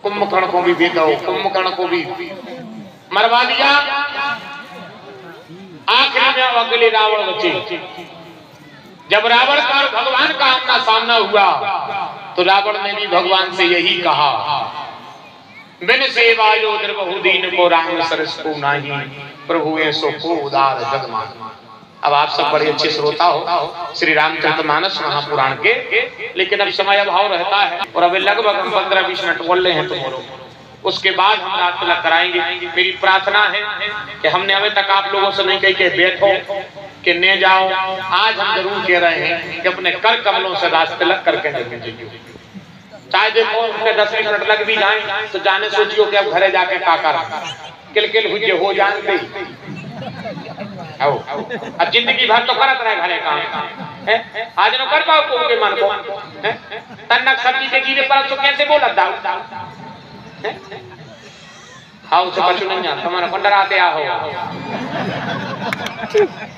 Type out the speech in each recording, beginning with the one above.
कुंभकर्ण को भी भेदा, कुंभकर्ण को भी मरवा दिया। आखिर में अकेले रावण बचे। जब रावण का और भगवान का आमना सामना हुआ तो रावण ने भी भगवान से यही कहा, बिन सेवा जो बहुदीन को राम सरस को नाही, प्रभु ऐसो को उदार जगमान। अब आप सब बड़े अच्छे श्रोता हो श्री रामचरितमानस महापुराण के, लेकिन अब समय अभाव रहता है और अभी लगभग हम 15-20 मिनट बोल रहे हैं तुम्हारों, उसके बाद हम रात तक कराएंगे। मेरी प्रार्थना है कि हमने अभी तक आप लोगों से नहीं कही कि बैठो कि न जाओ, आज हम जरूर कह रहे हैं कि अपने कर कमलों से रात तिलक करके देखें। चाहे देखो उसके 10 मिनट लग भी जाए तो जाने सोचियो कि अब घरे जाके का करा, किलकिल हुए हो जानते अब जिंदगी भर तो करत रहे घरे काम, आज न कर पाओ को के मन को तन्नक सब्जी के जीवे पर तो कैसे बोलत दाऊ हाउ से बचो नहीं जान तुम्हारा पंडर आते आओ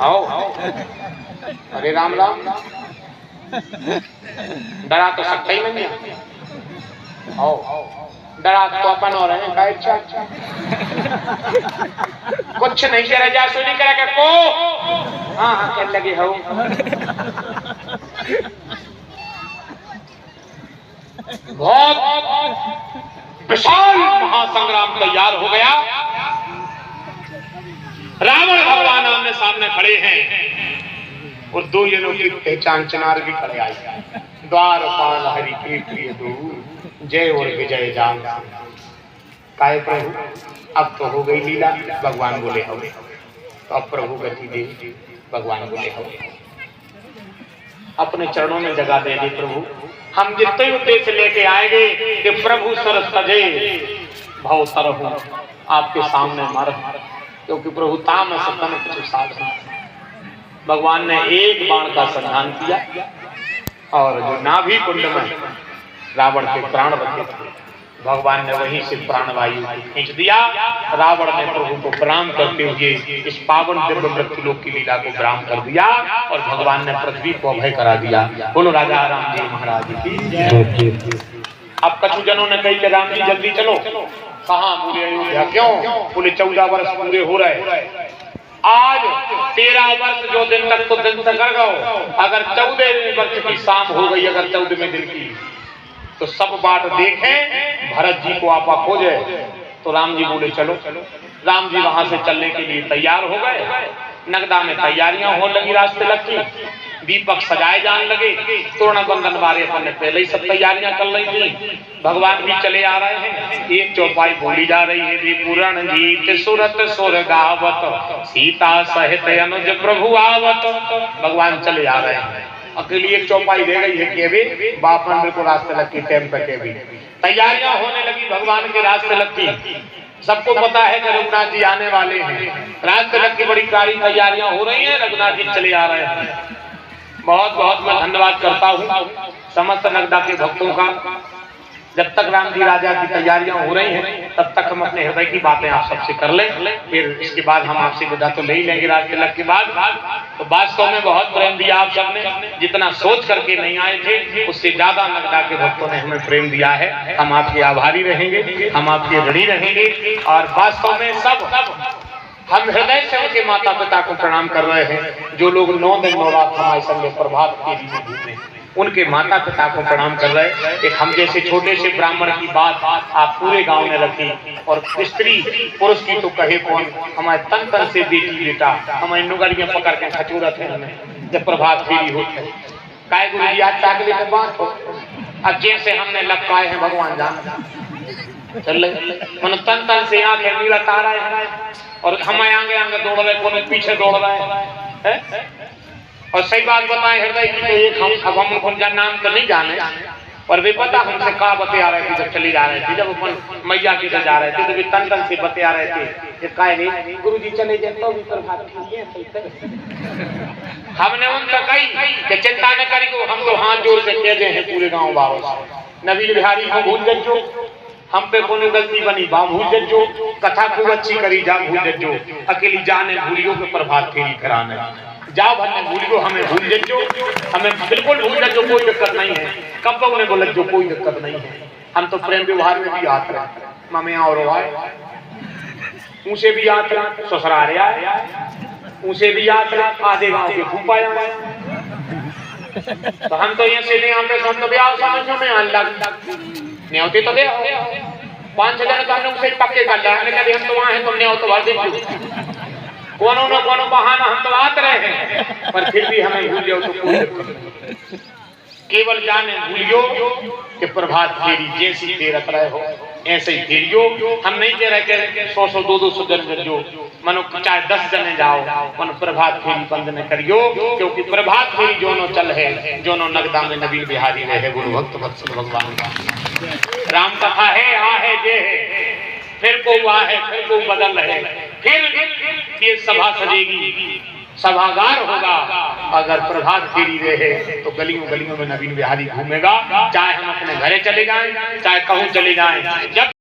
आओ। अरे राम राम, डरा तो सकता ही नहीं है। आओ डरा तो अपन हो रहे हैं, अच्छा कुछ नहीं करे जा सो नहीं करे को हाँ हाँ कहने लगे हो। बहुत विशाल महासंग्राम तैयार हो गया। रावण भगवान आमने सामने खड़े हैं और दो जनों की पहचान चिनार भी खड़े आई। द्वारपाल हरि के प्रिय दूर, जय और विजय जान। काय प्रभु अब तो हो गई लीला, भगवान बोले हो तो अब प्रभु गति दे। भगवान बोले हो अपने चरणों में जगह दे दे प्रभु। हम जितने उद्देश्य लेके आएंगे कि प्रभु सर सजे भव तरहु आपके सामने मर, क्योंकि प्रभु ताम सतन कुछ साधन। भगवान ने एक बाण का संधान किया और जो नाभि कुंड में रावण के प्राण रखे थे, भगवान ने वहीं से प्राणवायु खींच दिया। रावण ने प्रभु को प्रणाम करते हुए इस पावन दिव्य मृत्युलोक की लीला को विराम कर दिया और भगवान ने पृथ्वी को अभय करा दिया। बोलो राजा राम जी महाराज की। अब कछु जनों ने कही कि राम जी जल्दी चलो। कहाँ? बोले अयोध्या। क्यों? बोले 14 वर्ष पूरे हो रहे, आज 13 वर्ष जो दिन तक तो दिन से कर गो, अगर 14वें वर्ष की शाम हो गई, अगर 14वें दिन की, तो सब बात देखें भरत जी को आपा खोजे। तो राम जी बोले चलो। राम जी वहां से चलने के लिए तैयार हो गए। नगदा में तैयारियां हो लगी, रास्ते लगी, दीपक सजाए जान लगे, तोरण बंधन वाले अपन ने पहले ही सब तैयारियां कर ली थी। भगवान भी चले आ रहे हैं। एक चौपाई बोली जा रही है, दी पुराण गीत सुरत सुर गावत, सीता सहित अनुज प्रभु आवत। भगवान चले आ रहे हैं। अकेली एक चौपाई रह गई है कि अभी बाप मंदिर को रास्ते लग की टाइम पे के भी तैयारियां होने लगी, भगवान के रास्ते लग की। सबको पता है कि रघुनाथ जी आने वाले हैं, रास्ते लग की बड़ी कारी तैयारियां हो रही हैं, रघुनाथ जी चले आ रहे हैं। बहुत बहुत मैं धन्यवाद करता हूँ समस्त नगदा के भक्तों का। जब तक राम जी राजा की तैयारियां हो रही हैं तब तक हम अपने हृदय की बातें आप सबसे कर लें, फिर इसके बाद हम आपसे विदा तो ले ही लेंगे रास्ते लग के बाद। तो वास्तव में बहुत प्रेम दिया आप सबने, जितना सोच करके नहीं आए थे उससे ज्यादा नगदा के भक्तों ने हमें प्रेम दिया है। हम आपके आभारी रहेंगे, हम आपके ऋणी रहेंगे। और वास्तव में सब हम हृदय से उनके माता पिता को प्रणाम कर रहे हैं। जो लोग 9 दिन 9 रात हमारे संग प्रभात के लिए घूमे, उनके माता पिता को प्रणाम कर रहे हैं। एक हम जैसे छोटे से ब्राह्मण की बात आप पूरे गांव में रखी, और स्त्री पुरुष की तो कहे कौन, हमारे तन तन से बेटी बेटा हमारी नुगड़ियां पकड़ के खचूरत है हमें जब प्रभात फेरी होती है। काय गुरु जी आज चाकले में बात हो, अब जैसे हमने लग पाए हैं भगवान जान चल मन तन तन से आंखें नीला तारा है, और हमें आगे आगे दौड़ रहे, कोने पीछे दौड़ रहे हैं। और सही बात बताएं हृदय की, तो एक हम अब हम उनका नाम तो नहीं जाने, और वे पता हमसे कहा बते आ रहे थे जब चली जा रहे थे, जब अपन मैया के जा रहे थे तो वे तन तन से बते आ रहे थे। कहे गुरु जी चले जाए तो भी प्रभात हमने उनका कही कि चिंता न करी, हम तो हाथ जोड़ के कह हैं पूरे गाँव वालों से, नवीन बिहारी को भूल जज्जो, हम पे कोनो गलती बनी बा भूल जज्जो, कथा खूब अच्छी करी जा भूल जज्जो, अकेली जाने भूलियो के प्रभात फेरी कराने जाओ भरने भूलियो, हमें भूल जज्जो, हमें बिल्कुल भूल जज्जो, कोई दिक्कत नहीं है। कब उन्हें बोले जो कोई दिक्कत नहीं है। हम तो प्रेम व्यवहार में भी आते रहे, ममे और ऊसे भी आते रहे, ससुरारे आए ऊसे भी आते रहे, आधे गांव के फूफा आए। तो हम तो ये सीधे यहाँ पे हम तो ब्याह समझो में नहीं होती तो दे 5-6 जन तो हम लोग से पक्के कर लिया, हमने हम तो वहाँ हैं, तुमने हो तो भर दीजिए, कोनो न कोनो बहाना हम तो आते रहे हैं, पर फिर भी हमें भूल जाओ तो कोई केवल जाने भूलियो कि प्रभात फेरी जैसी फेरत रहे हो ऐसे ही फेरियो। हम नहीं दे रहे कि 100-200 जन जो मनो चाहे 10 जने जाओ मनो प्रभात फेरी बंद न करियो, क्योंकि प्रभात फेरी जोनो चल है जोनो नगदा में नवीन बिहारी रहे गुरु भक्त वत्सल भगवान का राम कथा है, आ है जे है, फिर को आ है, फिर को बदल है, फिर ये सभा सजेगी, सभागार होगा। अगर प्रभात फेरी रहे तो गलियों गलियों में नवीन बिहारी घूमेगा, चाहे हम अपने घरे चले जाएं चाहे कहूं चले जाएं। जब